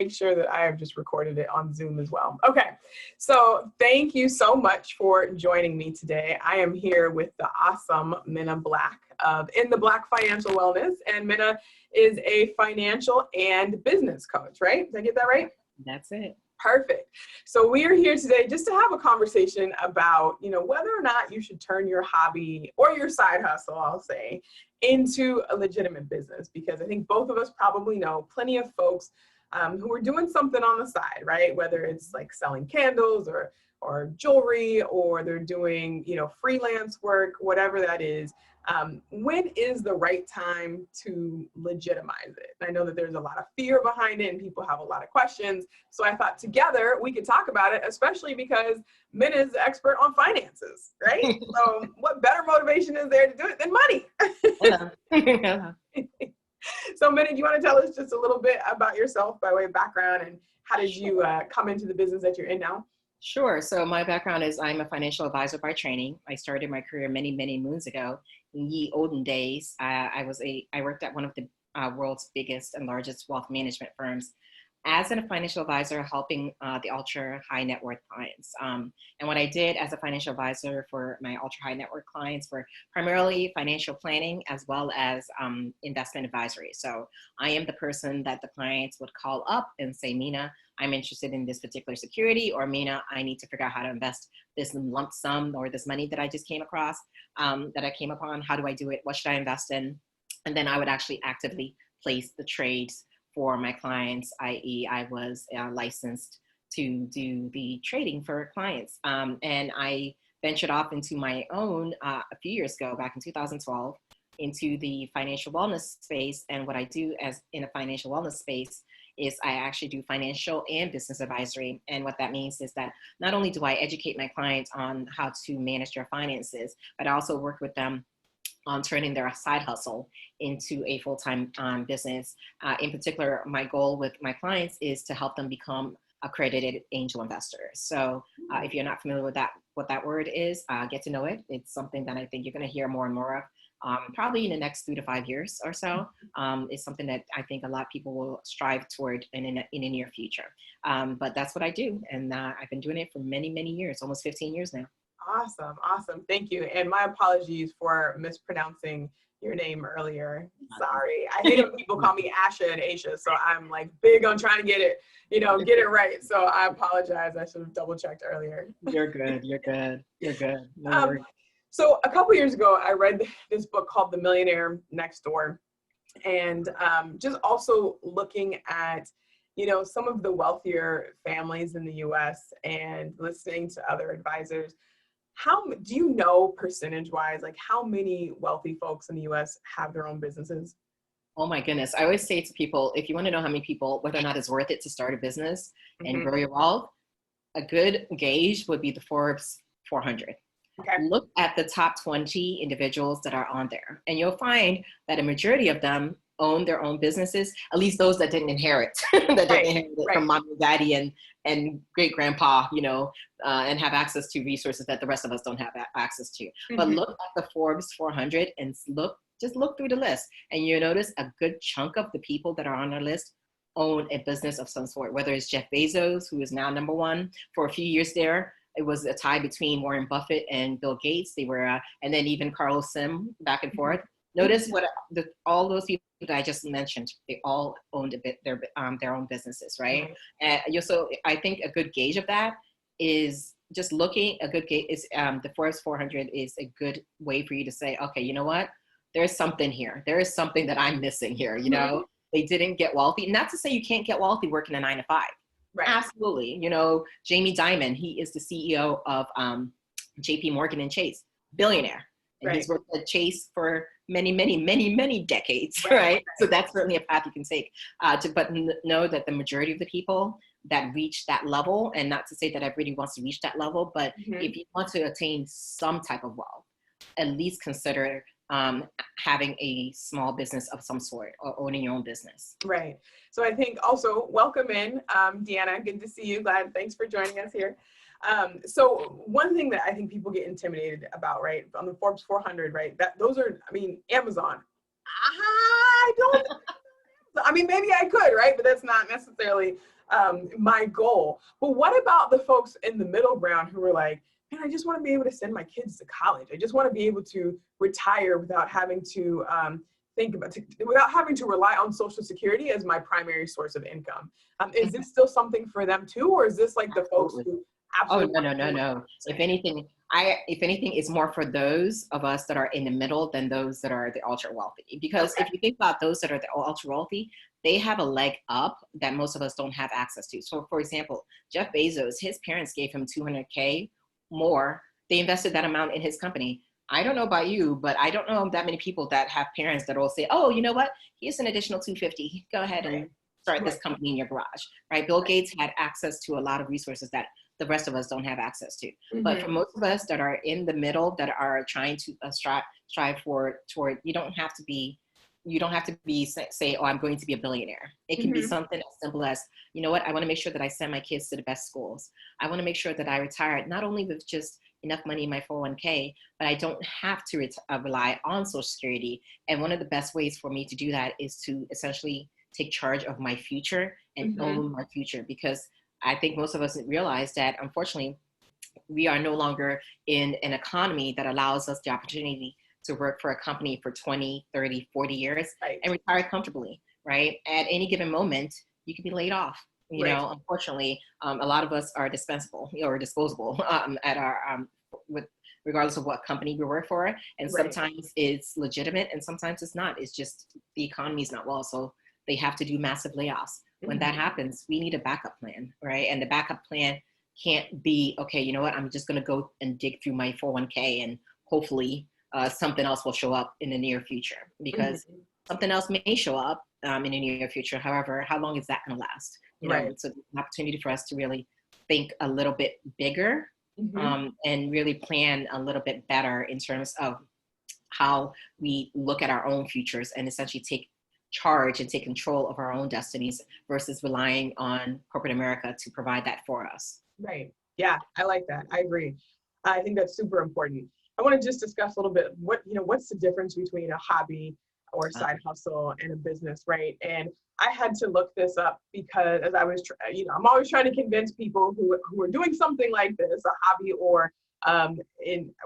make sure that I have just recorded it on Zoom as well. Okay, so thank you so much for joining me today. I am here with the awesome Mina Black of In the Black Financial Wellness, and Mina is a financial and business coach, right? Did I get that right? That's it. Perfect. So we are here today just to have a conversation about, whether or not you should turn your hobby or your side hustle, I'll say, into a legitimate business, because I think both of us probably know plenty of folks who are doing something on the side, right? Whether it's like selling candles or jewelry, or they're doing, freelance work, whatever that is. When is the right time to legitimize it? And I know that there's a lot of fear behind it and people have a lot of questions. So I thought together we could talk about it, especially because Mina is the expert on finances, right? So what better motivation is there to do it than money? So Mina, do you want to tell us just a little bit about yourself by way of background, and how did you come into the business that you're in now? Sure. So my background is I'm a financial advisor by training. I started my career many, many moons ago. In ye olden days, I worked at one of the world's biggest and largest wealth management firms as a financial advisor, helping the ultra high net worth clients. And what I did as a financial advisor for my ultra high net worth clients were primarily financial planning as well as investment advisory. So I am the person that the clients would call up and say, Mina, I'm interested in this particular security, or Mina, I need to figure out how to invest this lump sum or this money that I just came across, that I came upon. How do I do it? What should I invest in? And then I would actually actively place the trades for my clients, i.e. I was licensed to do the trading for clients. And I ventured off into my own a few years ago, back in 2012, into the financial wellness space. And what I do as in a financial wellness space is I actually do financial and business advisory. And what that means is that not only do I educate my clients on how to manage their finances, but I also work with them on turning their side hustle into a full-time business. In particular, my goal with my clients is to help them become accredited angel investors. So if you're not familiar with what that word is, get to know it. It's something that I think you're going to hear more and more of. Probably in the next 3 to 5 years or so. It's something that I think a lot of people will strive toward in the near future. But that's what I do. And I've been doing it for many, many years, almost 15 years now. Awesome. Thank you. And my apologies for mispronouncing your name earlier. Sorry. I hate when people call me Asha and Aisha. So I'm like big on trying to get it, get it right. So I apologize. I should have double checked earlier. You're good. No worries. So a couple years ago, I read this book called The Millionaire Next Door, and just also looking at, some of the wealthier families in the U.S. and listening to other advisors. How do you know percentage-wise, like how many wealthy folks in the U.S. have their own businesses? Oh my goodness. I always say to people, if you want to know how many people, whether or not it's worth it to start a business and grow your wealth, a good gauge would be the Forbes 400. Okay. Look at the top 20 individuals that are on there, and you'll find that a majority of them own their own businesses, at least those that didn't inherit, from mom and daddy and great grandpa, and have access to resources that the rest of us don't have access to. But look at the Forbes 400 and just look through the list, and you'll notice a good chunk of the people that are on our list own a business of some sort, whether it's Jeff Bezos, who is now number one. For a few years there, it was a tie between Warren Buffett and Bill Gates. They were, and then even Carlos Sim, back and forth. Notice what all those people that I just mentioned, they all owned their own businesses, right? So I think a good gauge of that is just looking. A good gauge is the Forbes 400 is a good way for you to say, okay, you know what? There's something here. There is something that I'm missing here. They didn't get wealthy. Not to say you can't get wealthy working a 9 to 5. Right. Absolutely. Jamie Dimon, he is the CEO of JP Morgan and Chase, billionaire. And he's worked at Chase for many, many, many, many decades, right? So that's certainly a path you can take. But know that the majority of the people that reach that level, and not to say that everybody wants to reach that level, but if you want to attain some type of wealth, at least consider having a small business of some sort or owning your own business. Right. So I think also welcome in, Deanna. Good to see you. Thanks for joining us here. So one thing that I think people get intimidated about, right, on the Forbes 400, right, that those are, Amazon. I don't I mean, maybe I could, right? But that's not necessarily my goal. But what about the folks in the middle ground who are like, man, I just want to be able to send my kids to college. I just want to be able to retire without having to without having to rely on Social Security as my primary source of income. Is this still something for them too, or is this like the folks who Oh, absolutely? no. If anything, it's more for those of us that are in the middle than those that are the ultra wealthy. Because if you think about those that are the ultra wealthy, they have a leg up that most of us don't have access to. So for example, Jeff Bezos, his parents gave him 200K more. They invested that amount in his company. I don't know about you, but I don't know that many people that have parents that will say, oh, you know what? Here's an additional 250. Go ahead and start this company in your garage, right? Bill Gates had access to a lot of resources that the rest of us don't have access to. But for most of us that are in the middle, that are trying to strive toward, you don't have to be say, oh, I'm going to be a billionaire. It can be something as simple as, you know what, I want to make sure that I send my kids to the best schools. I want to make sure that I retire not only with just enough money in my 401k, but I don't have to rely on Social Security. And one of the best ways for me to do that is to essentially take charge of my future and own my future. Because I think most of us realize that, unfortunately, we are no longer in an economy that allows us the opportunity to work for a company for 20, 30, 40 years and retire comfortably, right? At any given moment, you can be laid off. You know, unfortunately, a lot of us are dispensable or disposable at our, regardless of what company we work for. And sometimes it's legitimate and sometimes it's not. It's just the economy is not well, so they have to do massive layoffs. When that happens, we need a backup plan, right? And the backup plan can't be, okay, you know what, I'm just going to go and dig through my 401k and hopefully something else will show up in the near future, because something else may show up in the near future. However, how long is that going to last? You know, it's an opportunity for us to really think a little bit bigger and really plan a little bit better in terms of how we look at our own futures and essentially take charge and take control of our own destinies versus relying on corporate America to provide that for us. Right. Yeah, I like that. I agree. I think that's super important. I want to just discuss a little bit what's the difference between a hobby or side hustle and a business, right? And I had to look this up because as I was, I'm always trying to convince people who are doing something like this, a hobby or I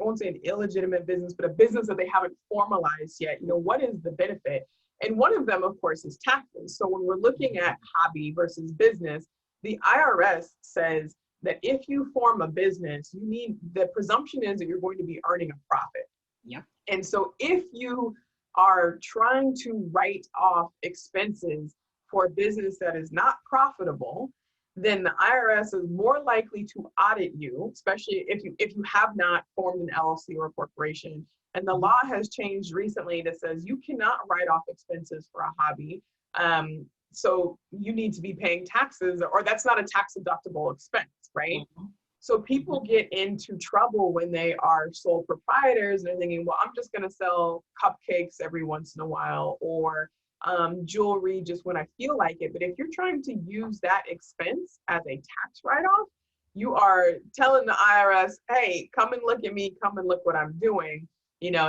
won't say an illegitimate business, but a business that they haven't formalized yet. What is the benefit? And one of them, of course, is taxes. So when we're looking at hobby versus business, the IRS says that if you form a business, the presumption is that you're going to be earning a profit. Yeah. And so if you are trying to write off expenses for a business that is not profitable, then the IRS is more likely to audit you, especially if you have not formed an LLC or a corporation. And the law has changed recently that says you cannot write off expenses for a hobby. So you need to be paying taxes, or that's not a tax deductible expense, right? So people get into trouble when they are sole proprietors and they're thinking, well, I'm just going to sell cupcakes every once in a while, or jewelry just when I feel like it. But if you're trying to use that expense as a tax write-off, you are telling the IRS, hey, come and look at me, come and look what I'm doing.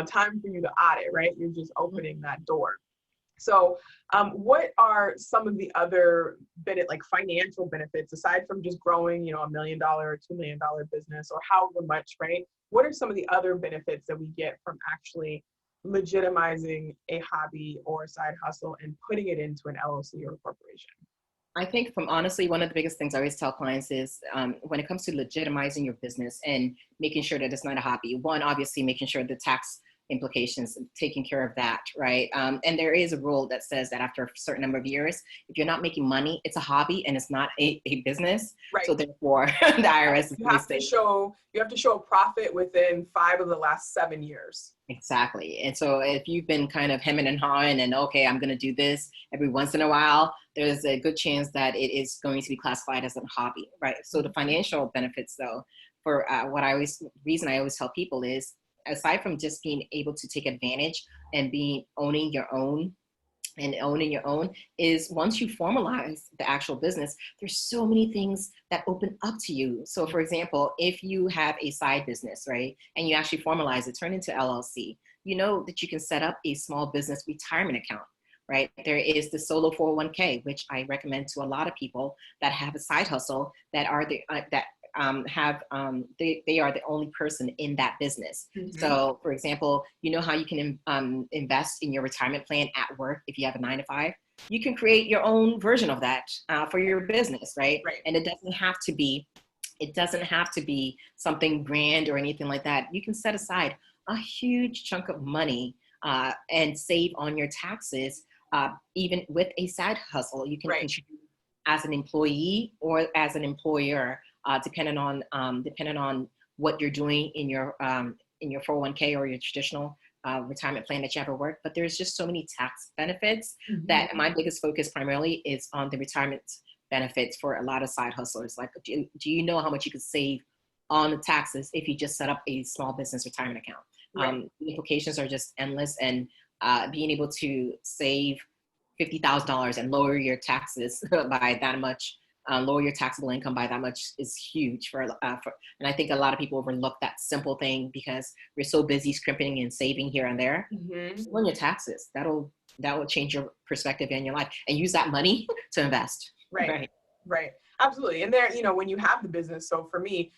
Time for you to audit, right? You're just opening that door. So what are some of the other financial benefits aside from just growing, $1 million or $2 million business or however much, right? What are some of the other benefits that we get from actually legitimizing a hobby or a side hustle and putting it into an LLC or a corporation? I think honestly, one of the biggest things I always tell clients is when it comes to legitimizing your business and making sure that it's not a hobby, one, obviously making sure the tax implications, taking care of that, right? And there is a rule that says that after a certain number of years, if you're not making money, it's a hobby and it's not a business. Right. So therefore, the IRS you have to show a profit within 5 of the last 7 years. Exactly. And so if you've been kind of hemming and hawing and okay, I'm going to do this every once in a while, there's a good chance that it is going to be classified as a hobby, right? So the financial benefits though, for reason I always tell people is, aside from just being able to take advantage and owning your own, is once you formalize the actual business, there's so many things that open up to you. So for example, if you have a side business, right, and you actually formalize it, turn into LLC, you know that you can set up a small business retirement account right? There is the solo 401k, which I recommend to a lot of people that have a side hustle that are they are the only person in that business. So for example, you know how you can invest in your retirement plan at work if you have a 9 to 5? You can create your own version of that for your business, right? And it doesn't have to be something grand or anything like that. You can set aside a huge chunk of money and save on your taxes, even with a side hustle. You can contribute as an employee or as an employer, depending on what you're doing in your 401k or your traditional retirement plan that you have at work. But there's just so many tax benefits that my biggest focus primarily is on the retirement benefits for a lot of side hustlers. Like, do you know how much you could save on the taxes if you just set up a small business retirement account? The implications are just endless, and being able to save $50,000 and lower your taxes by that much, lower your taxable income by that much is huge and I think a lot of people overlook that simple thing because we're so busy scrimping and saving here and there. On your taxes, that will change your perspective in your life, and use that money to invest. Right. Absolutely. And there, when you have the business, so for me,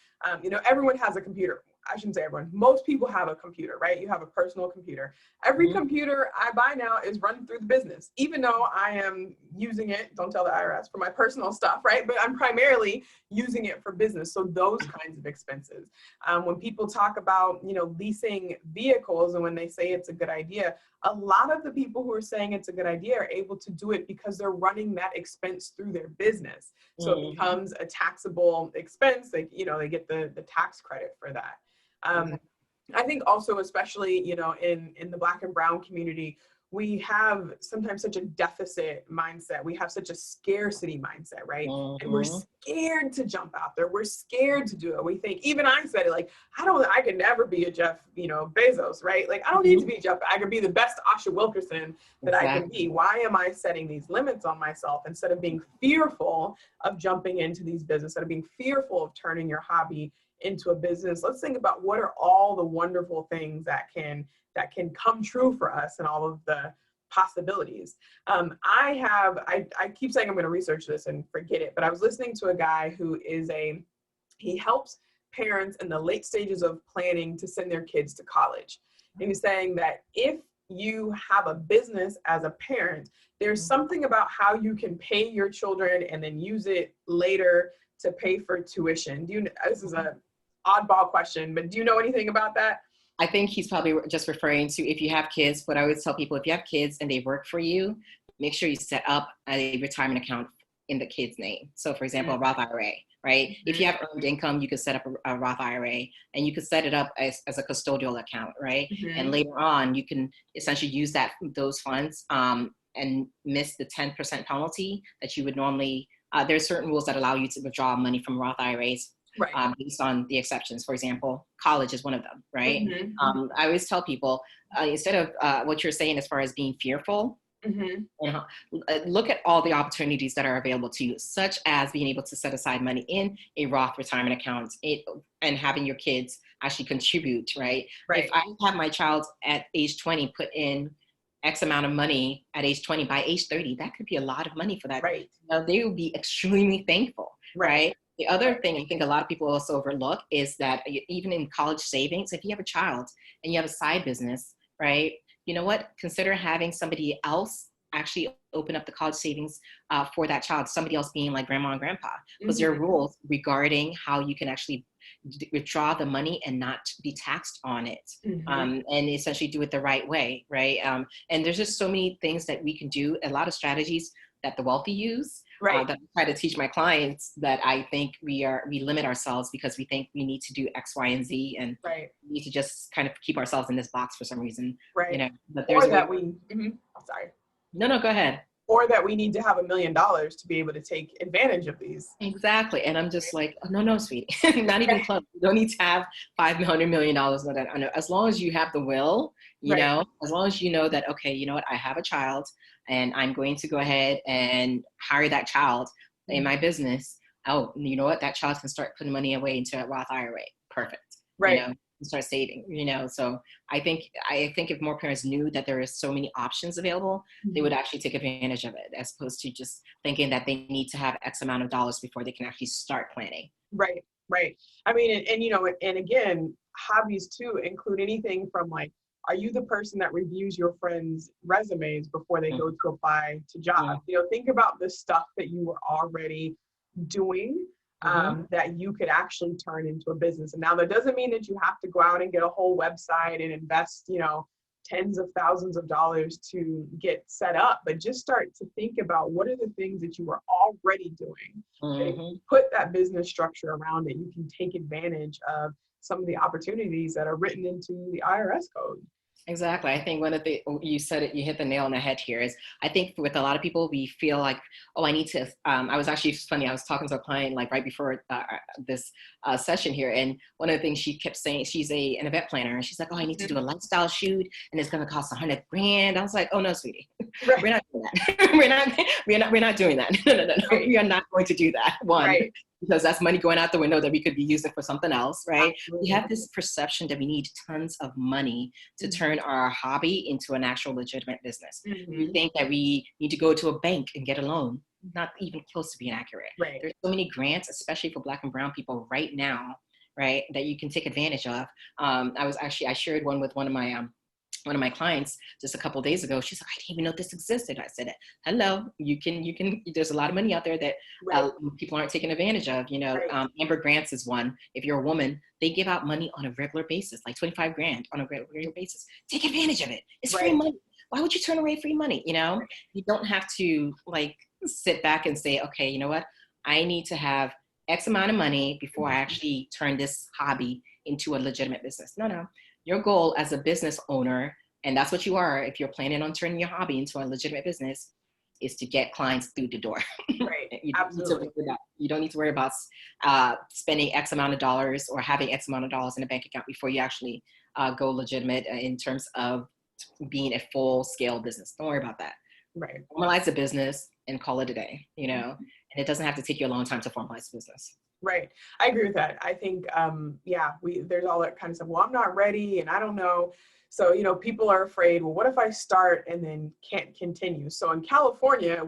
everyone has a computer. I shouldn't say everyone. Most people have a computer, right? You have a personal computer. Every computer I buy now is run through the business, even though I am using it, don't tell the IRS, for my personal stuff, right? But I'm primarily using it for business. So those kinds of expenses. When people talk about, leasing vehicles, and when they say it's a good idea, a lot of the people who are saying it's a good idea are able to do it because they're running that expense through their business. So it becomes a taxable expense. They get the tax credit for that. I think also, especially, in the Black and Brown community, we have sometimes such a deficit mindset. We have such a scarcity mindset, right? And we're scared to jump out there. We're scared to do it. We think, even I said it, like, I could never be a Jeff, Bezos, right? Like, I don't need to be Jeff. I could be the best Asha Wilkerson that I can be. Why am I setting these limits on myself instead of being fearful of jumping into these businesses, instead of being fearful of turning your hobby into a business? Let's think about what are all the wonderful things that can come true for us and all of the possibilities. I keep saying I'm going to research this and forget it, but I was listening to a guy who he helps parents in the late stages of planning to send their kids to college. And he's saying that if you have a business as a parent, there's something about how you can pay your children and then use it later to pay for tuition. This is a oddball question, but do you know anything about that? I think he's probably just referring to, if you have kids, but I always tell people, if you have kids and they work for you, make sure you set up a retirement account in the kid's name. So for example, a Roth IRA, right? If you have earned income, you could set up a Roth IRA, and you could set it up as a custodial account, right? And later on, you can essentially use those funds and miss the 10% penalty that you would normally, there's certain rules that allow you to withdraw money from Roth IRAs. Based on the exceptions. For example, college is one of them, right? I always tell people, instead of what you're saying as far as being fearful, look at all the opportunities that are available to you, such as being able to set aside money in a Roth retirement account and having your kids actually contribute, right? If I have my child at age 20 put in X amount of money at age 20, by age 30, that could be a lot of money for that. They will be extremely thankful, right? The other thing I think a lot of people also overlook is that even in college savings, if you have a child and you have a side business, right? You know what? Consider having somebody else actually open up the college savings for that child, somebody else being like grandma and grandpa, because there are rules regarding how you can actually withdraw the money and not be taxed on it, and essentially do it the right way, right? And there's just so many things that we can do, a lot of strategies that the wealthy use, that I try to teach my clients, that I think we limit ourselves because we think we need to do X, Y, and Z, and we need to just kind of keep ourselves in this box for some reason, but there's sorry. No, go ahead. Or that we need to have $1 million to be able to take advantage of these. Exactly. And I'm just like, oh, no, sweetie, not even close. You don't need to have $500 million. As long as you have the will, you know, as long as you know that, okay, you know what, I have a child and I'm going to go ahead and hire that child in my business. Oh, you know what, that child can start putting money away into a Roth IRA. Perfect. You know? and start saving, you know? So I think if more parents knew that there is so many options available, they would actually take advantage of it, as opposed to just thinking that they need to have X amount of dollars before they can actually start planning. Right, right. I mean, and you know, and again, hobbies too include anything from like, are you the person that reviews your friends' resumes before they go to apply to jobs? You know, think about the stuff that you were already doing that you could actually turn into a business. And now that doesn't mean that you have to go out and get a whole website and invest, you know, tens of thousands of dollars to get set up, but just start to think about what are the things that you are already doing. If you put that business structure around it, you can take advantage of some of the opportunities that are written into the IRS code. Exactly. I think one of the, you said it, you hit the nail on the head here is, I think with a lot of people, we feel like, oh, I need to, I was actually, it's funny, I was talking to a client like right before this session here. And one of the things she kept saying, she's an event planner, and she's like, oh, I need to do a lifestyle shoot and it's going to cost $100 grand. I was like, oh no, sweetie, Right. we're not doing that. we're not doing that. No. Right. We are not going to do that. One. Right. Because that's money going out the window that we could be using for something else, right? Absolutely. We have this perception that we need tons of money to turn our hobby into an actual legitimate business. We think that we need to go to a bank and get a loan. Not even close to being accurate. Right. There's so many grants, especially for Black and brown people right now, right, that you can take advantage of. I shared one with one of my clients just a couple of days ago. She's like, I didn't even know this existed. I said, hello, you can, there's a lot of money out there that people aren't taking advantage of. You know, Amber Grants is one. If you're a woman, they give out money on a regular basis, like 25 grand on a regular basis. Take advantage of it. It's free money. Why would you turn away free money? You know, you don't have to like sit back and say, okay, you know what? I need to have X amount of money before I actually turn this hobby into a legitimate business. No. Your goal as a business owner, and that's what you are if you're planning on turning your hobby into a legitimate business, is to get clients through the door. Right. Absolutely. You don't need to worry about spending X amount of dollars or having X amount of dollars in a bank account before you actually go legitimate in terms of being a full-scale business. Don't worry about that. Right. Formalize a business and call it a day, you know, and it doesn't have to take you a long time to formalize a business. Right. I agree with that. I think, there's all that kind of stuff. Well, I'm not ready and I don't know. So, you know, people are afraid, well, what if I start and then can't continue? So in California,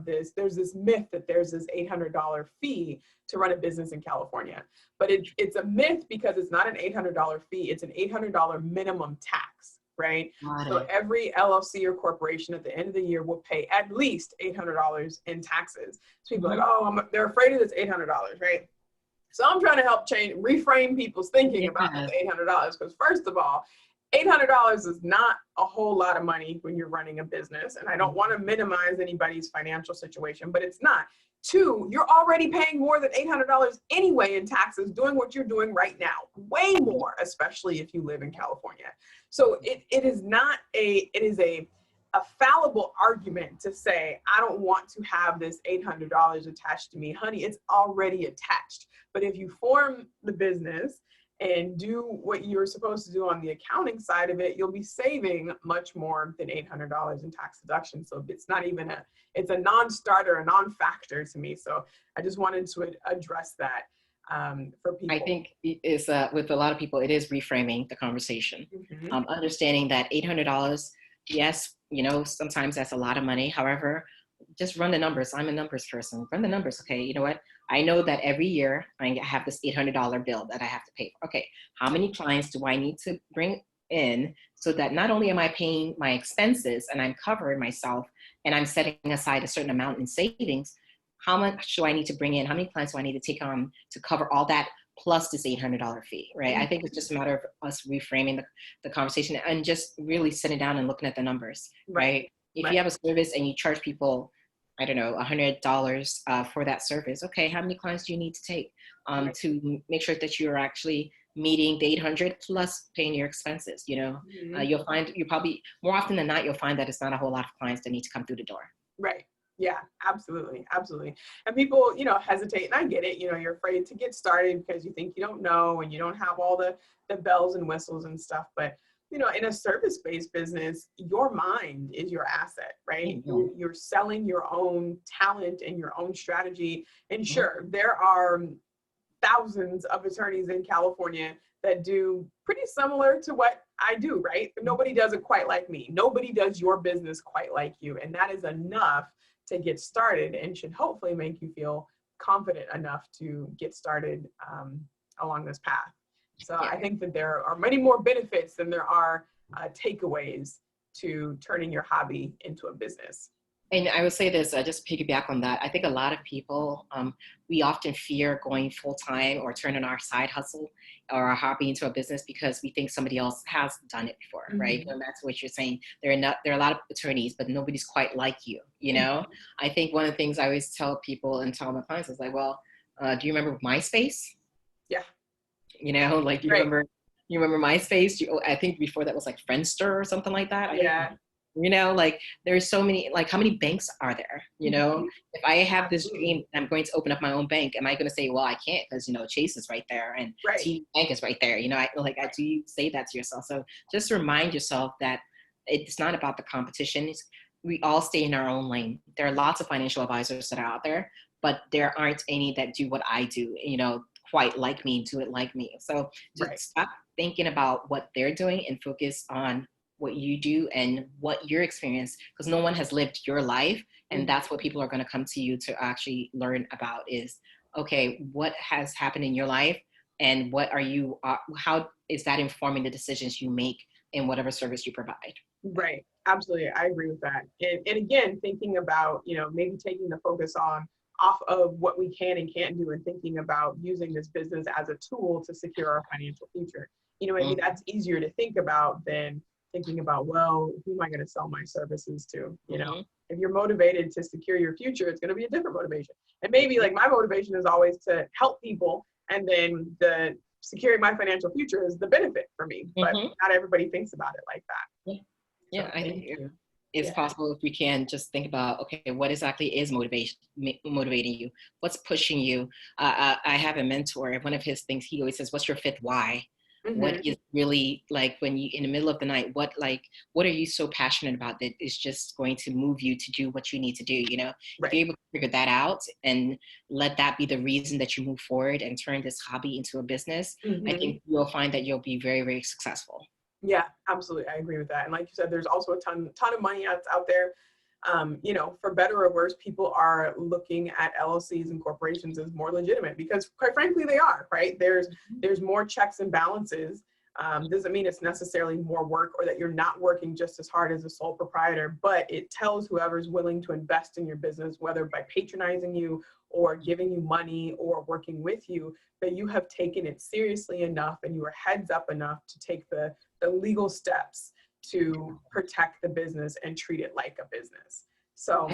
there's this myth that there's this $800 fee to run a business in California, but it's a myth because it's not an $800 fee. It's an $800 minimum tax. Right. So every LLC or corporation at the end of the year will pay at least $800 in taxes. So people are like, oh, they're afraid of this $800, right? So I'm trying to help reframe people's thinking about this $800, because first of all, $800 is not a whole lot of money when you're running a business. And I don't want to minimize anybody's financial situation, but it's not. Two, you're already paying more than $800 anyway in taxes doing what you're doing right now, way more, especially if you live in California. So it is a fallible argument to say, I don't want to have this $800 attached to me. Honey, it's already attached. But if you form the business and do what you're supposed to do on the accounting side of it, you'll be saving much more than $800 in tax deduction. So it's not even it's a non-starter, a non-factor to me. So I just wanted to address that for people. I think it's with a lot of people, it is reframing the conversation, understanding that $800, yes, you know, sometimes that's a lot of money. However, just run the numbers. I'm a numbers person. Run the numbers. Okay, you know what? I know that every year I have this $800 bill that I have to pay for. Okay, how many clients do I need to bring in so that not only am I paying my expenses and I'm covering myself and I'm setting aside a certain amount in savings, how much do I need to bring in? How many clients do I need to take on to cover all that plus this $800 fee, right? I think it's just a matter of us reframing the conversation and just really sitting down and looking at the numbers, right? If you have a service and you charge people, I don't know, $100 for that service, okay, how many clients do you need to take to make sure that you're actually meeting the 800 plus paying your expenses? You know, you'll find, you probably, more often than not, you'll find that it's not a whole lot of clients that need to come through the door. Right. Yeah, absolutely. Absolutely. And people, you know, hesitate, and I get it. You know, you're afraid to get started because you think you don't know and you don't have all the bells and whistles and stuff. But, you know, in a service-based business, your mind is your asset, right? You're selling your own talent and your own strategy. And sure, there are thousands of attorneys in California that do pretty similar to what I do, right? But nobody does it quite like me. Nobody does your business quite like you. And that is enough to get started and should hopefully make you feel confident enough to get started along this path. So I think that there are many more benefits than there are takeaways to turning your hobby into a business. And I would say this, just piggyback on that. I think a lot of people, we often fear going full-time or turning our side hustle or our hobby into a business because we think somebody else has done it before, right? And that's what you're saying. There are a lot of attorneys, but nobody's quite like you, you know? I think one of the things I always tell people and tell my clients is like, well, do you remember MySpace? Yeah. You know, like you remember MySpace? I think before that was like Friendster or something like that. Yeah. You know, like there's so many, like how many banks are there? You know, if I have this dream, I'm going to open up my own bank. Am I going to say, well, I can't because, you know, Chase is right there and TD Bank is right there. You know, do you say that to yourself? So just remind yourself that it's not about the competition. We all stay in our own lane. There are lots of financial advisors that are out there, but there aren't any that do what I do, you know, quite like me, do it like me. So just stop thinking about what they're doing and focus on what you do and what your experience, because no one has lived your life. And that's what people are going to come to you to actually learn about is, okay, what has happened in your life and what are you, how is that informing the decisions you make in whatever service you provide? Right. Absolutely. I agree with that. And again, thinking about, you know, maybe taking the focus off of what we can and can't do and thinking about using this business as a tool to secure our financial future. You know, maybe that's easier to think about than thinking about, well, who am I going to sell my services to? You know, if you're motivated to secure your future, it's going to be a different motivation. And maybe like my motivation is always to help people. And then the securing my financial future is the benefit for me. But not everybody thinks about it like that. Yeah, I think it's possible if we can just think about, okay, what exactly is motivating you? What's pushing you? I have a mentor. One of his things, he always says, what's your fifth why? What is really like when you in the middle of the night, what are you so passionate about that is just going to move you to do what you need to do? You know, if you're able to figure that out and let that be the reason that you move forward and turn this hobby into a business, I think you'll find that you'll be very, very successful. Yeah, absolutely. I agree with that. And like you said, there's also a ton of money out there. You know, for better or worse, people are looking at LLCs and corporations as more legitimate because quite frankly, they are, right? There's more checks and balances. Doesn't mean it's necessarily more work or that you're not working just as hard as a sole proprietor, but it tells whoever's willing to invest in your business, whether by patronizing you or giving you money or working with you, that you have taken it seriously enough and you are heads up enough to take the legal steps to protect the business and treat it like a business. So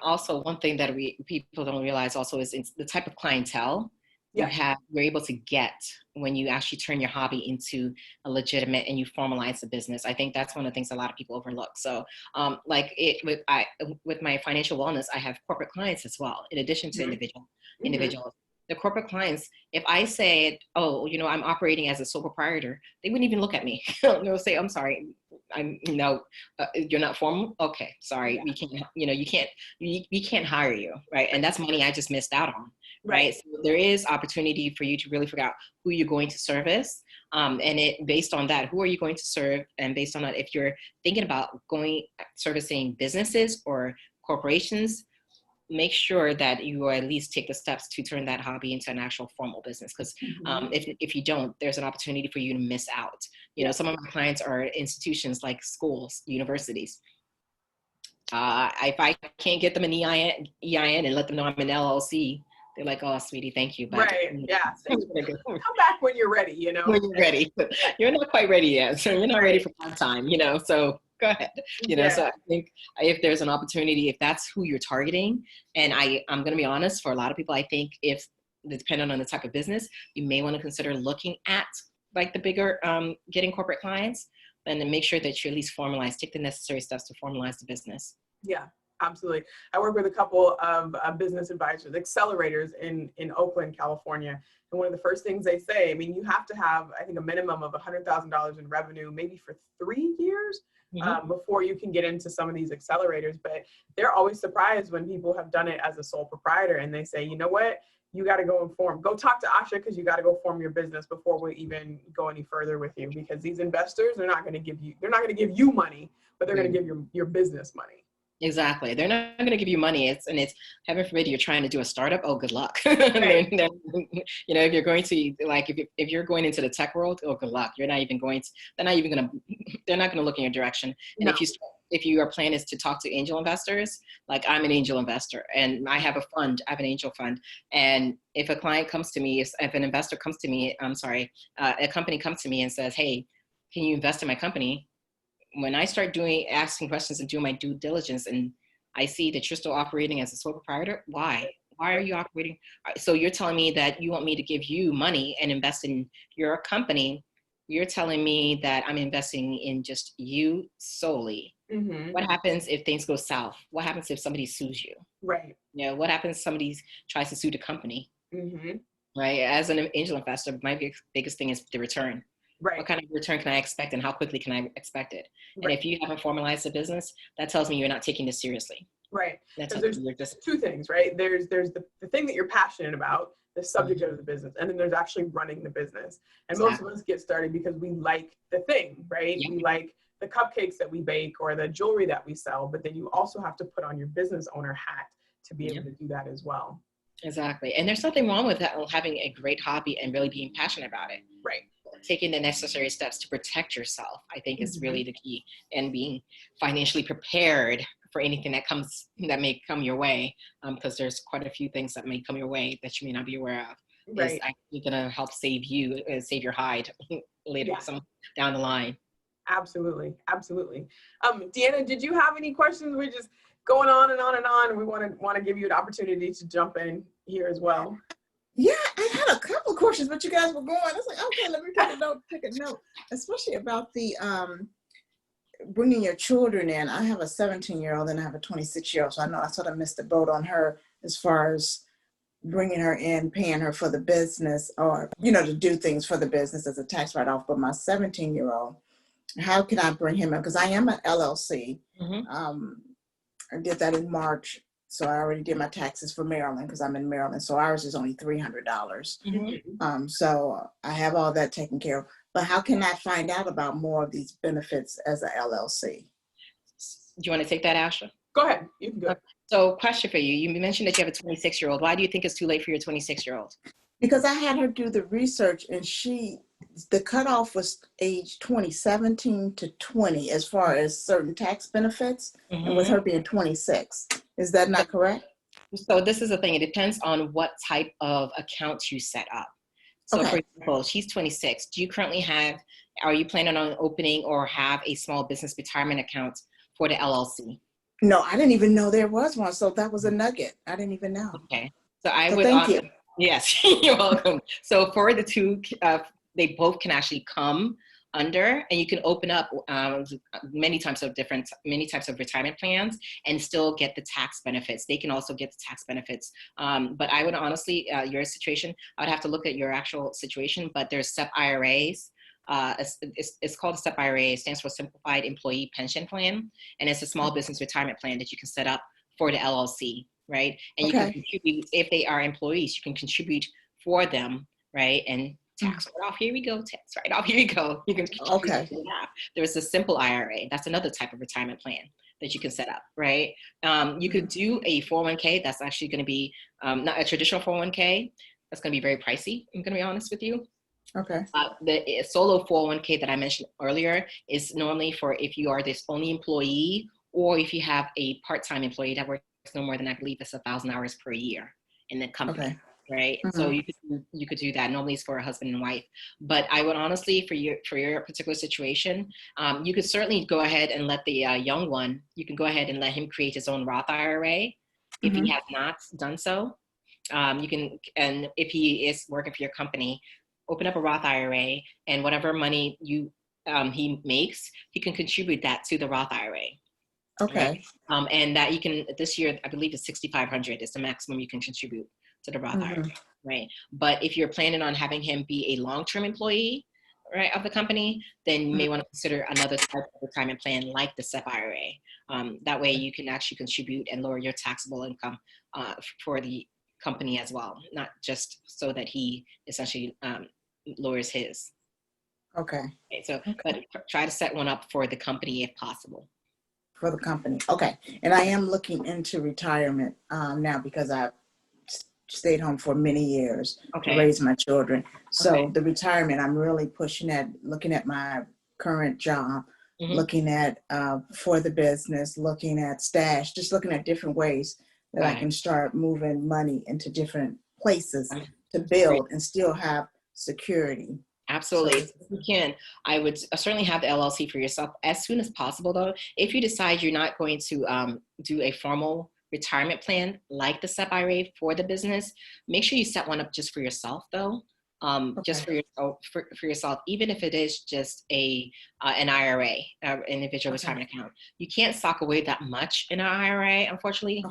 also one thing that people don't realize also is the type of clientele you're able to get when you actually turn your hobby into a legitimate and you formalize the business. I think that's one of the things a lot of people overlook. So with my financial wellness, I have corporate clients as well, in addition to individuals. The corporate clients, if I said, oh, you know, I'm operating as a sole proprietor, they wouldn't even look at me. They'll say, I'm sorry, you're not formal. Okay, sorry, we can't, you know, we can't hire you, right? And that's money I just missed out on, right? So there is opportunity for you to really figure out who you're going to service. And based on that, who are you going to serve? And based on that, if you're thinking about servicing businesses or corporations, make sure that you at least take the steps to turn that hobby into an actual formal business. Because if you don't, there's an opportunity for you to miss out. You know, some of my clients are institutions like schools, universities. If I can't get them an EIN and let them know I'm an LLC, they're like, oh, sweetie, thank you. But, come back when you're ready, you know. When you're ready. You're not quite ready yet. So you're not ready for prime time, you know. So go ahead. You know, so I think if there's an opportunity, if that's who you're targeting, and I'm going to be honest, for a lot of people, I think if depending on the type of business, you may want to consider looking at like the bigger, getting corporate clients, and then make sure that you at least take the necessary steps to formalize the business. Yeah, absolutely. I work with a couple of business advisors, accelerators in Oakland, California. And one of the first things they say, I mean, you have to have, I think, a minimum of $100,000 in revenue, maybe for 3 years before you can get into some of these accelerators. But they're always surprised when people have done it as a sole proprietor and they say, you know what, you got to go inform. Go talk to Asha because you got to go form your business before we even go any further with you. Because these investors, they're not going to give you money, but they're going to give your business money. Exactly. They're not going to give you money. It's heaven forbid you're trying to do a startup. Oh, good luck. Right. If you're going to if you're going into the tech world, oh, good luck. They're not going to look in your direction. And No. if your plan is to talk to angel investors, like I'm an angel investor and I have a fund, I have an angel fund. And if a client comes to me, if an investor comes to me, a company comes to me and says, hey, can you invest in my company? When I start asking questions and doing my due diligence and I see that you're still operating as a sole proprietor, why are you operating? So you're telling me that you want me to give you money and invest in your company. You're telling me that I'm investing in just you solely. Mm-hmm. What happens if things go south? What happens if somebody sues you? Right. What happens if somebody tries to sue the company? Mm-hmm. Right. As an angel investor, my biggest thing is the return. Right. What kind of return can I expect and how quickly can I expect it? Right. And if you haven't formalized a business, that tells me you're not taking this seriously. Right. Because there's just two things, right? There's the thing that you're passionate about, the subject of the business, and then there's actually running the business. And most of us get started because we like the thing, right? Yep. We like the cupcakes that we bake or the jewelry that we sell, but then you also have to put on your business owner hat to be able to do that as well. Exactly. And there's nothing wrong with that, having a great hobby and really being passionate about it. Right. Taking the necessary steps to protect yourself, I think, is really the key, and being financially prepared for anything that may come your way, because there's quite a few things that may come your way that you may not be aware of. Right. Is actually going to help save you, save your hide later, down the line. Absolutely. Absolutely. Deanna, did you have any questions? We're just going on and on and on. We want to give you an opportunity to jump in here as well. Yeah, I had a couple of questions, but you guys were going. I was like, okay, let me take a note, especially about the bringing your children in. I have a 17-year-old and I have a 26-year-old, so I know I sort of missed the boat on her as far as bringing her in, paying her for the business, or, to do things for the business as a tax write-off. But my 17-year-old, how can I bring him in? Because I am an LLC. Mm-hmm. I did that in March. So I already did my taxes for Maryland because I'm in Maryland. So ours is only $300. Mm-hmm. So I have all that taken care of. But how can I find out about more of these benefits as a LLC? Do you want to take that, Asha? Go ahead. You can go. So question for you. You mentioned that you have a 26-year-old. Why do you think it's too late for your 26-year-old? Because I had her do the research and the cutoff was age 17 to 20 as far as certain tax benefits, mm-hmm. and with her being 26. Is that not correct? So this is the thing. It depends on what type of accounts you set up. So for example, she's 26. Are you planning on opening or have a small business retirement account for the LLC? No, I didn't even know there was one. So that was a nugget. I didn't even know. Okay. So would thank you. Yes, you're welcome. So for the two, they both can actually come under, and you can open up many types of retirement plans and still get the tax benefits. They can also get the tax benefits. But I would honestly, your situation, I would have to look at your actual situation, but there's SEP IRAs. It's called a SEP IRA. It stands for Simplified Employee Pension Plan. And it's a small business retirement plan that you can set up for the LLC, right? And you can contribute, if they are employees, you can contribute for them, right? And tax write-off, here we go. Tax write-off, here we go. You can contribute. There's a simple IRA. That's another type of retirement plan that you can set up, right? You could do a 401k. That's actually going to be not a traditional 401k. That's going to be very pricey. I'm going to be honest with you. Okay. The solo 401k that I mentioned earlier is normally for if you are this only employee, or if you have a part-time employee that works no more than, I believe it's 1,000 hours per year in the company. Okay. Right. Mm-hmm. So you could do that. Normally it's for a husband and wife, but I would honestly, for your particular situation, you could certainly go ahead and let the young one, you can go ahead and let him create his own Roth IRA. If he has not done so, you can, and if he is working for your company, open up a Roth IRA, and whatever money he makes, he can contribute that to the Roth IRA. Okay. Right? And that you can, this year, I believe it's $6,500 is the maximum you can contribute to the Roth IRA, right? But if you're planning on having him be a long-term employee, right, of the company, then you may want to consider another type of retirement plan like the SEP IRA. That way you can actually contribute and lower your taxable income for the company as well, not just so that he essentially lowers his. Okay. Okay, so, Okay. but try to set one up for the company if possible. For the company. Okay. And I am looking into retirement now because I've stayed home for many years to raise my children. So the retirement, I'm really pushing at, looking at my current job, looking at for the business, looking at stash, just looking at different ways that I can start moving money into different places to build and still have security. Absolutely. So, if you can, I would certainly have the LLC for yourself as soon as possible, though. If you decide you're not going to do a formal retirement plan like the SEP IRA for the business, make sure you set one up just for yourself, though. Just for yourself, even if it is just an IRA, individual retirement account. You can't sock away that much in an IRA, unfortunately.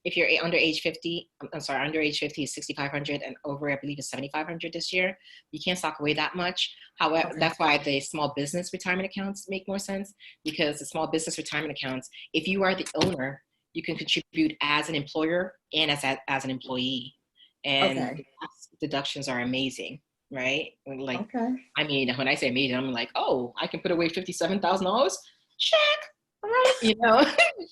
If you're under age 50, under age 50 is 6,500 and over, I believe, is 7,500 this year. You can't sock away that much. However, that's why the small business retirement accounts make more sense, because the small business retirement accounts, if you are the owner, you can contribute as an employer and as an employee. And deductions are amazing, right? Like, I mean, when I say amazing, I'm like, oh, I can put away $57,000. Check, right? You know,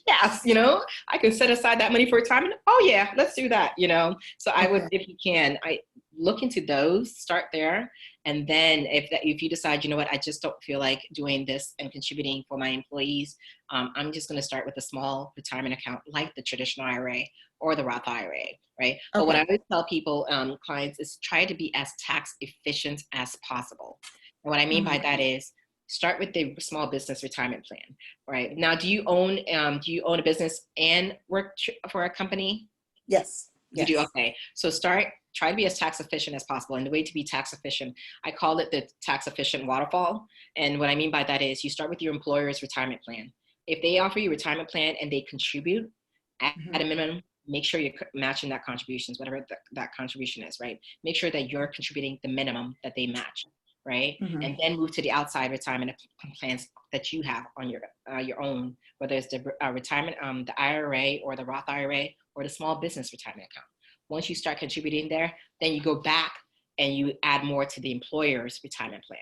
yes, you know, I can set aside that money for retirement. Oh yeah, let's do that. You know, so I would, if you can, I look into those, start there, and then if you decide, you know what, I just don't feel like doing this and contributing for my employees, I'm just going to start with a small retirement account like the traditional IRA or the Roth IRA, right? But what I always tell people, clients, is try to be as tax efficient as possible. And what I mean by that is start with the small business retirement plan, right? Now, do you own a business and work for a company? Yes. You do? Okay. So try to be as tax efficient as possible. And the way to be tax efficient, I call it the tax efficient waterfall. And what I mean by that is you start with your employer's retirement plan. If they offer you a retirement plan and they contribute at a minimum, make sure you're matching that contributions, whatever that contribution is, right? Make sure that you're contributing the minimum that they match, right? And then move to the outside retirement plans that you have on your own, whether it's the retirement, the IRA or the Roth IRA or the small business retirement account. Once you start contributing there, then you go back and you add more to the employer's retirement plan,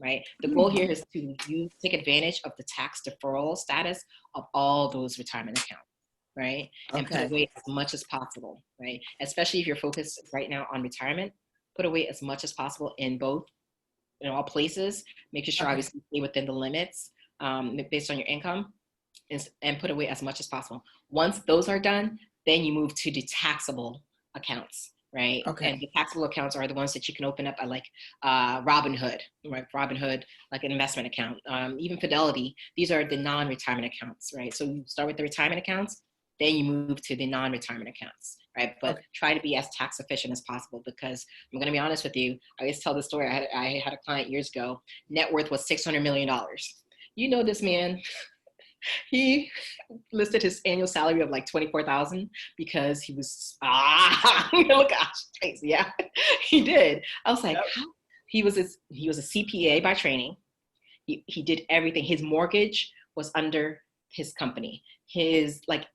right? The goal here is to take advantage of the tax deferral status of all those retirement accounts, right? And put away as much as possible, right? Especially if you're focused right now on retirement, put away as much as possible in all places, making sure obviously stay within the limits based on your income, and put away as much as possible. Once those are done, then you move to the taxable accounts, right? And the taxable accounts are the ones that you can open up at, like Robinhood, right? Robinhood, like an investment account, even Fidelity. These are the non-retirement accounts, right? So you start with the retirement accounts, then you move to the non-retirement accounts, right? But try to be as tax efficient as possible, because I'm going to be honest with you. I always tell the story. I had a client years ago. Net worth was $600 million. You know, this man, he listed his annual salary of like $24,000 because he was, oh gosh, crazy. Yeah, he did. I was like, how? He was a CPA by training. He did everything. His mortgage was under his company.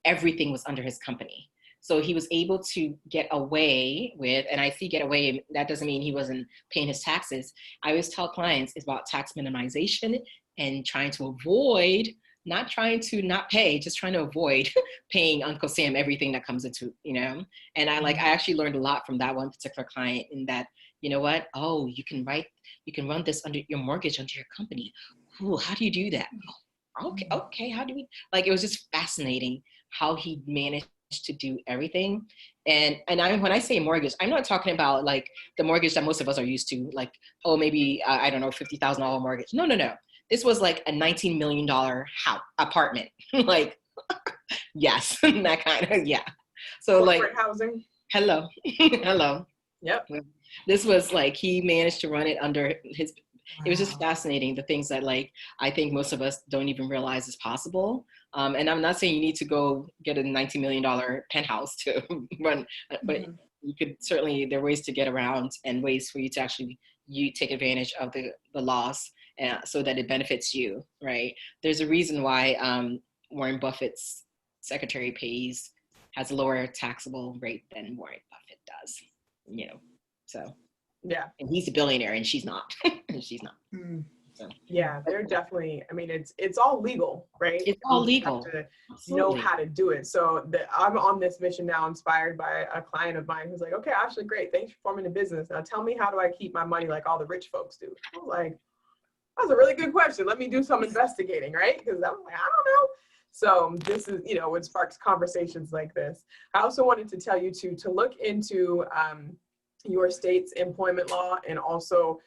Everything was under his company. So he was able to get away with, and I see get away, that doesn't mean he wasn't paying his taxes. I always tell clients it's about tax minimization and trying to avoid, not trying to not pay, just trying to avoid paying Uncle Sam everything that comes into, you know. And I actually learned a lot from that one particular client, in that, you know what? Oh, you can run this under your mortgage under your company. Ooh, how do you do that? Okay. How do we, it was just fascinating how he managed to do everything. And when I say mortgage, I'm not talking about like the mortgage that most of us are used to, like, oh, maybe, I don't know, $50,000 mortgage. No. This was like a $19 million apartment. Like, yes, that kind of, yeah. So corporate housing. Hello. Yep. This was like, he managed to run it under his, it was just fascinating, the things that I think most of us don't even realize is possible. And I'm not saying you need to go get a $19 million penthouse to run, but you could certainly, there are ways to get around and ways for you to actually, take advantage of the laws so that it benefits you, right? There's a reason why Warren Buffett's secretary pays has a lower taxable rate than Warren Buffett does, so. Yeah. And he's a billionaire and she's not. And she's not. Mm. So, yeah, they're definitely, I mean, it's all legal, right? It's all You legal. have to Absolutely. know how to do it. So I'm on this mission now, inspired by a client of mine who's like, okay, Ashley, great. Thanks for forming a business. Now tell me, how do I keep my money like all the rich folks do? I was like, that's a really good question. Let me do some investigating, right? Because I'm like, I don't know. So this is, what sparks conversations like this. I also wanted to tell you to look into your state's employment law and also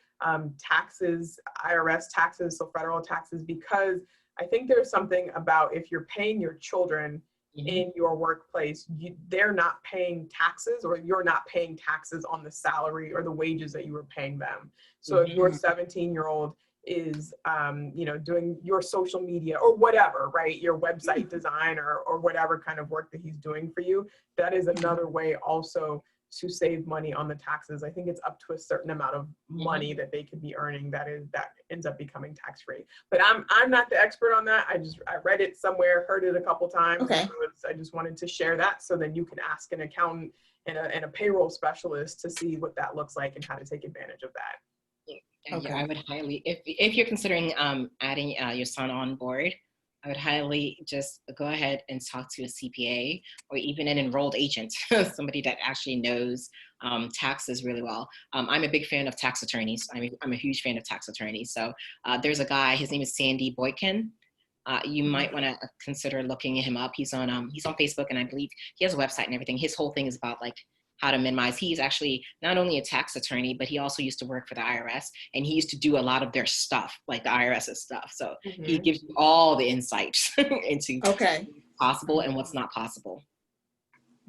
taxes, IRS taxes, so federal taxes, because I think there's something about if you're paying your children in your workplace, they're not paying taxes, or you're not paying taxes on the salary or the wages that you were paying them. So if your 17-year-old is, doing your social media or whatever, right, your website design or whatever kind of work that he's doing for you, that is another way also to save money on the taxes. I think it's up to a certain amount of money that they could be earning that ends up becoming tax-free. But I'm not the expert on that. I read it somewhere, heard it a couple times. Okay. I just wanted to share that, so then you can ask an accountant and a payroll specialist to see what that looks like and how to take advantage of that. Okay. Yeah, I would highly, if you're considering adding your son on board, I would highly just go ahead and talk to a CPA or even an enrolled agent, somebody that actually knows taxes really well. I'm a big fan of tax attorneys. I'm a huge fan of tax attorneys. So there's a guy, his name is Sandy Boykin. You might want to consider looking him up. He's on Facebook, and I believe he has a website and everything. His whole thing is about like how to minimize. He's actually not only a tax attorney, but he also used to work for the IRS, and he used to do a lot of their stuff, like the IRS's stuff. So he gives you all the insights into what's possible and what's not possible.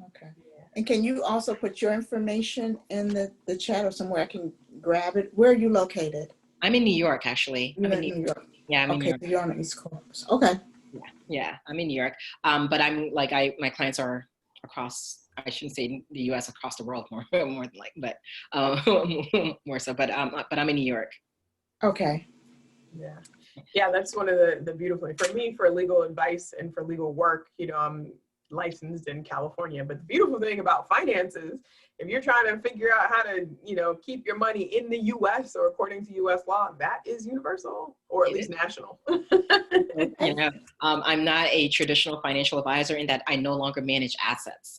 Okay. And can you also put your information in the chat or somewhere I can grab it? Where are you located? I'm in New York, actually. You're in New York. Yeah, I'm in New York. Okay, you're on the East Coast. Okay. Yeah, I'm in New York. But I'm like, my clients are across, I shouldn't say the U.S., across the world more than like, but more so. But I'm in New York. Okay. Yeah, that's one of the beautiful, for me, for legal advice and for legal work, I'm licensed in California. But the beautiful thing about finances, if you're trying to figure out how to, keep your money in the U.S. or according to U.S. law, that is universal, or at least national. I'm not a traditional financial advisor in that I no longer manage assets.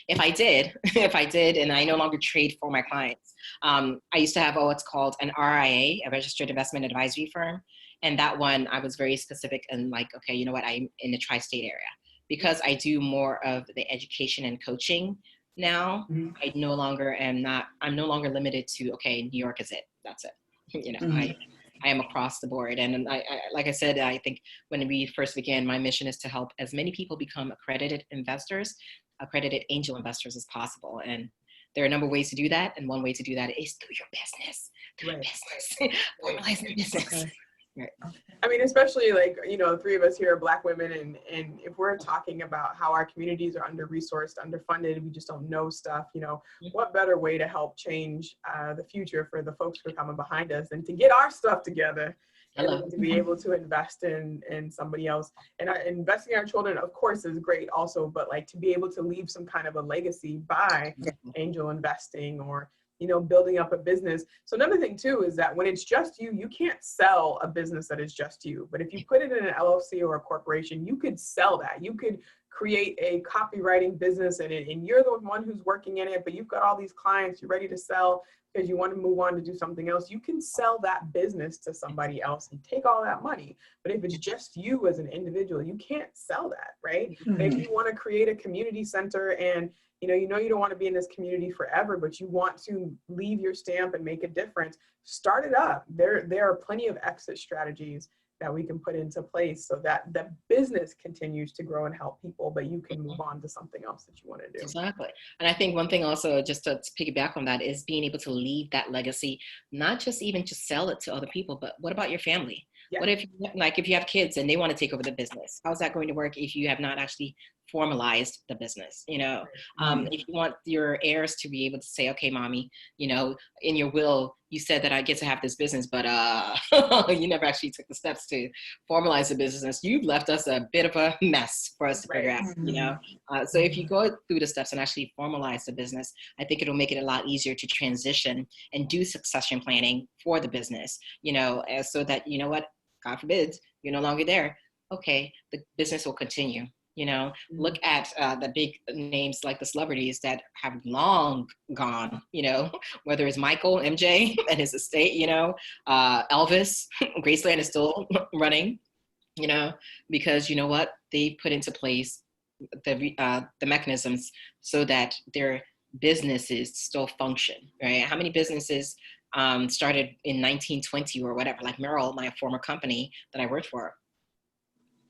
If I did, and I no longer trade for my clients, I used to have what's called an RIA, a registered investment advisory firm. And that one, I was very specific and like, okay, you know what, I'm in the tri-state area. Because I do more of the education and coaching now, I'm no longer limited to, okay, New York is it, that's it. I am across the board. And I like I said, I think when we first began, my mission is to help as many people become accredited investors, accredited angel investors as possible. And there are a number of ways to do that. And one way to do that is through your business, formalizing business. Right. I mean, especially like, the three of us here are Black women, and if we're talking about how our communities are under-resourced, underfunded, we just don't know stuff, what better way to help change the future for the folks who are coming behind us and to get our stuff together and then to be able to invest in somebody else. And investing in our children, of course, is great also, but like to be able to leave some kind of a legacy by angel investing or building up a business. So another thing too is that when it's just you, you can't sell a business that is just you. But if you put it in an LLC or a corporation, you could sell that. You could create a copywriting business in it, and you're the one who's working in it, but you've got all these clients, you're ready to sell because you want to move on to do something else. You can sell that business to somebody else and take all that money. But if it's just you as an individual, you can't sell that, right? But if you want to create a community center and you don't want to be in this community forever, but you want to leave your stamp and make a difference, start it up. There are plenty of exit strategies that we can put into place so that the business continues to grow and help people, but you can move on to something else that you want to do. Exactly. And I think one thing also, just to piggyback on that, is being able to leave that legacy, not just even to sell it to other people, but what about your family? Yeah. What if you have kids and they want to take over the business? How's that going to work if you have not actually formalized the business. If you want your heirs to be able to say, okay, mommy, in your will, you said that I get to have this business, but you never actually took the steps to formalize the business. You've left us a bit of a mess for us to figure out, so if you go through the steps and actually formalize the business, I think it'll make it a lot easier to transition and do succession planning for the business, so that, God forbid, you're no longer there. Okay, the business will continue. Look at the big names like the celebrities that have long gone, whether it's Michael, MJ and his estate, Elvis, Graceland is still running, because they put into place the mechanisms so that their businesses still function, right? How many businesses started in 1920 or whatever, like Merrill, my former company that I worked for?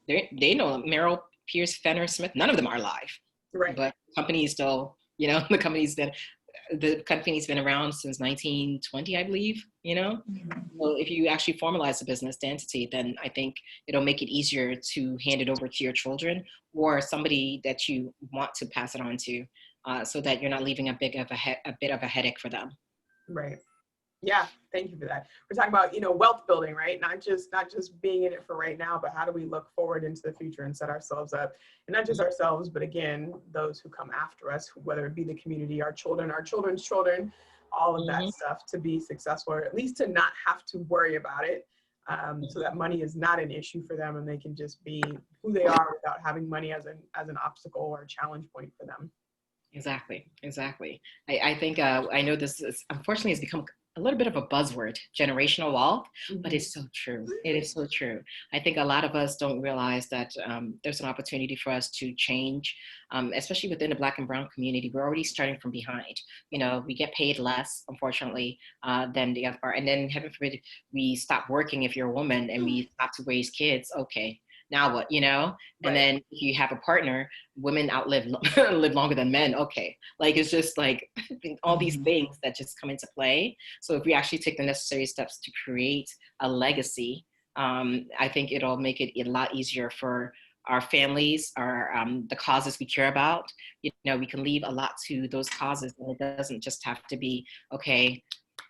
They know Merrill, Pierce, Fenner, Smith, none of them are alive. Right. But the company's still, the company's been around since 1920, I believe, So if you actually formalize the business, the entity, then I think it'll make it easier to hand it over to your children or somebody that you want to pass it on to, so that you're not leaving a bit of a headache for them. Right. Yeah, thank you for that. We're talking about, wealth building, right? Not just being in it for right now, but how do we look forward into the future and set ourselves up, and not just ourselves, but again, those who come after us, whether it be the community, our children, our children's children, all of that stuff, to be successful, or at least to not have to worry about it, so that money is not an issue for them and they can just be who they are without having money as an obstacle or a challenge point for them. Exactly. I think I know this is, unfortunately, has become a little bit of a buzzword, generational wealth, but it's so true. It is so true. I think a lot of us don't realize that there's an opportunity for us to change, especially within the Black and Brown community. We're already starting from behind. We get paid less, unfortunately, than the other part. And then, heaven forbid, we stop working if you're a woman and we stop to raise kids. Okay. Now what, And then if you have a partner, women live longer than men. Okay. It's just like all these things that just come into play. So if we actually take the necessary steps to create a legacy, I think it'll make it a lot easier for our families, the causes we care about. We can leave a lot to those causes, and it doesn't just have to be, okay,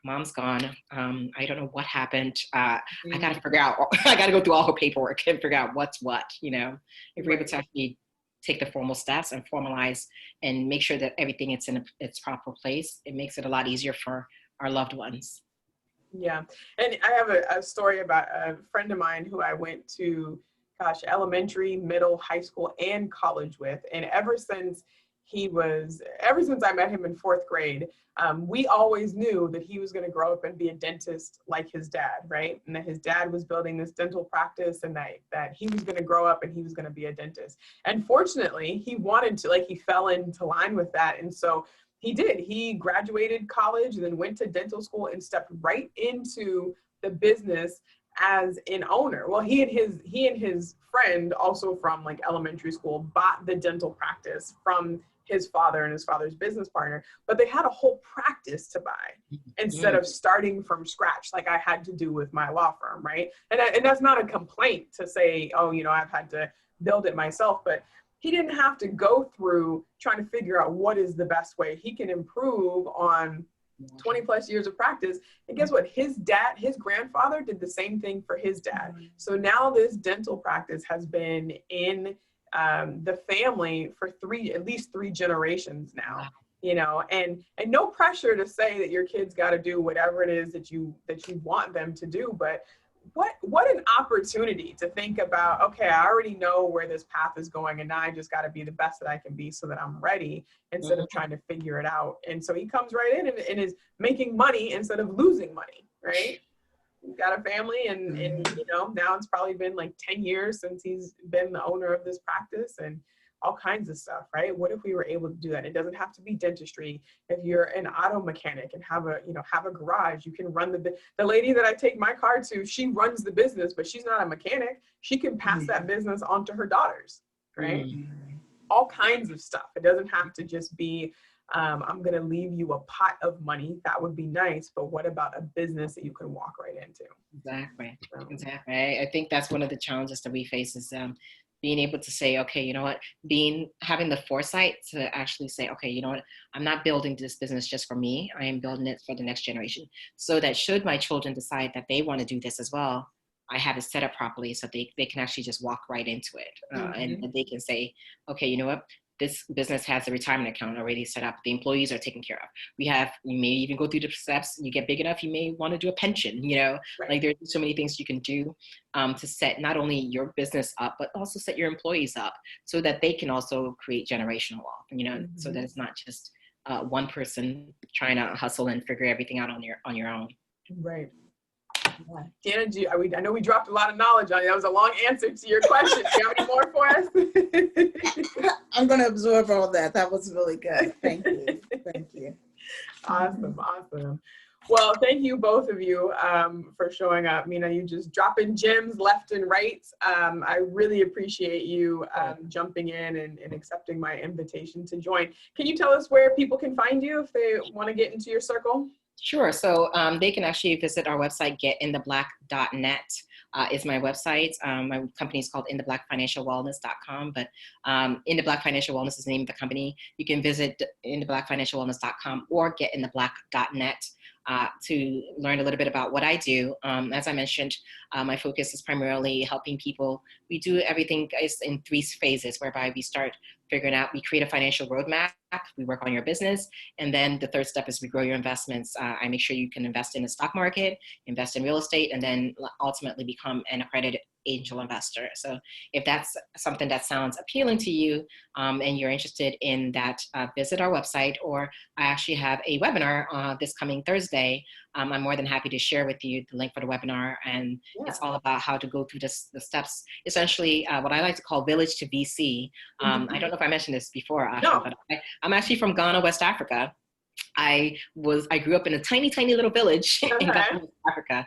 mom's gone. I don't know what happened. I got to figure out, I got to go through all her paperwork and figure out what's what, if we're able to actually take the formal steps and formalize and make sure that everything is in its proper place, it makes it a lot easier for our loved ones. Yeah. And I have a story about a friend of mine who I went to, elementary, middle, high school, and college with. And ever since I met him in 4th grade, we always knew that he was going to grow up and be a dentist like his dad, right? And that his dad was building this dental practice, and that he was going to grow up and he was going to be a dentist. And fortunately, he wanted to, he fell into line with that. And so he did. He graduated college and then went to dental school and stepped right into the business as an owner. Well, he and his friend, also from elementary school, bought the dental practice from his father and his father's business partner, but they had a whole practice to buy instead of starting from scratch like I had to do with my law firm, right? And that's not a complaint to say, I've had to build it myself, but he didn't have to go through trying to figure out what is the best way. He can improve on 20 plus years of practice. And guess what? His grandfather did the same thing for his dad. So now this dental practice has been in the family for at least three generations now, and no pressure to say that your kids got to do whatever it is that you want them to do. But what an opportunity to think about, okay, I already know where this path is going, and now I just got to be the best that I can be so that I'm ready instead of trying to figure it out. And so he comes right in and is making money instead of losing money, right? He's got a family, and now it's probably been 10 years since he's been the owner of this practice, and all kinds of stuff, right? What if we were able to do that? It doesn't have to be dentistry. If you're an auto mechanic and have a garage, you can run the lady that I take my car to, she runs the business, but she's not a mechanic. She can pass that business on to her daughters, right? All kinds of stuff. It doesn't have to just be, I'm going to leave you a pot of money. That would be nice. But what about a business that you can walk right into? Exactly. I think that's one of the challenges that we face is being able to say, okay, you know what, having the foresight to actually say, okay, you know what, I'm not building this business just for me. I am building it for the next generation, so that should my children decide that they want to do this as well, I have it set up properly so they can actually just walk right into it. And they can say, okay, you know what, this business has a retirement account already set up. The employees are taken care of. You may even go through the steps. You get big enough, you may want to do a pension, Right. like there's so many things you can do to set not only your business up, but also set your employees up so that they can also create generational wealth, so that it's not just one person trying to hustle and figure everything out on your own. Right. Yeah. Deanna, I know we dropped a lot of knowledge on you. That was a long answer to your question. Do you have any more for us? I'm going to absorb all that. That was really good. Thank you. Thank you. Awesome. Well, thank you, both of you, for showing up. Mina, you just dropping gems left and right. I really appreciate you jumping in and accepting my invitation to join. Can you tell us where people can find you if they want to get into your circle? Sure. So they can actually visit our website, getintheblack.net is my website. My company is called intheblackfinancialwellness.com, but In the Black Financial Wellness is the name of the company. You can visit intheblackfinancialwellness.com or getintheblack.net to learn a little bit about what I do. As I mentioned, my focus is primarily helping people. We do everything in 3 phases, whereby we start figuring out, we create a financial roadmap, we work on your business, and then the 3rd step is we grow your investments. I make sure you can invest in the stock market, invest in real estate, and then ultimately become an accredited angel investor. So if that's something that sounds appealing to you and you're interested in that, visit our website, or I actually have a webinar this coming Thursday. I'm more than happy to share with you the link for the webinar, and it's all about how to go through the steps, essentially what I like to call village to VC. I don't know if I mentioned this before, Asha, but I'm actually from Ghana, West Africa. I grew up in a tiny, tiny little village in Ghana, West Africa.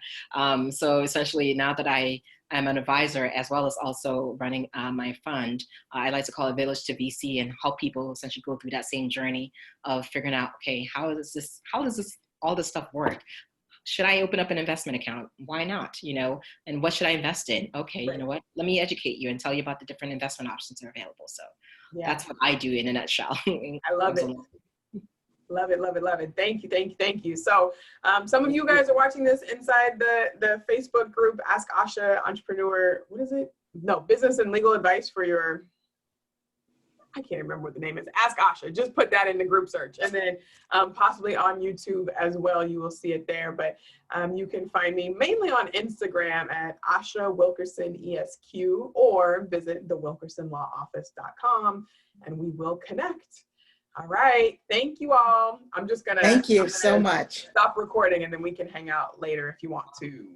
So essentially, now that I am an advisor as well as also running my fund, I like to call it village to VC, and help people essentially go through that same journey of figuring out, okay, how does all this stuff work? Should I open up an investment account? Why not? And what should I invest in? Okay, you know what? Let me educate you and tell you about the different investment options that are available. So that's what I do in a nutshell. I love it. Love it. Thank you. So some of you guys are watching this inside the Facebook group, Ask Asha Entrepreneur. What is it? No, business and legal advice for your, I can't remember what the name is. Ask Asha. Just put that in the group search, and then possibly on YouTube as well. You will see it there. But you can find me mainly on Instagram at Asha Wilkerson ESQ, or visit thewilkersonlawoffice.com, and we will connect. All right. Thank you all. I'm just going to Thank you so much. Stop recording, and then we can hang out later if you want to.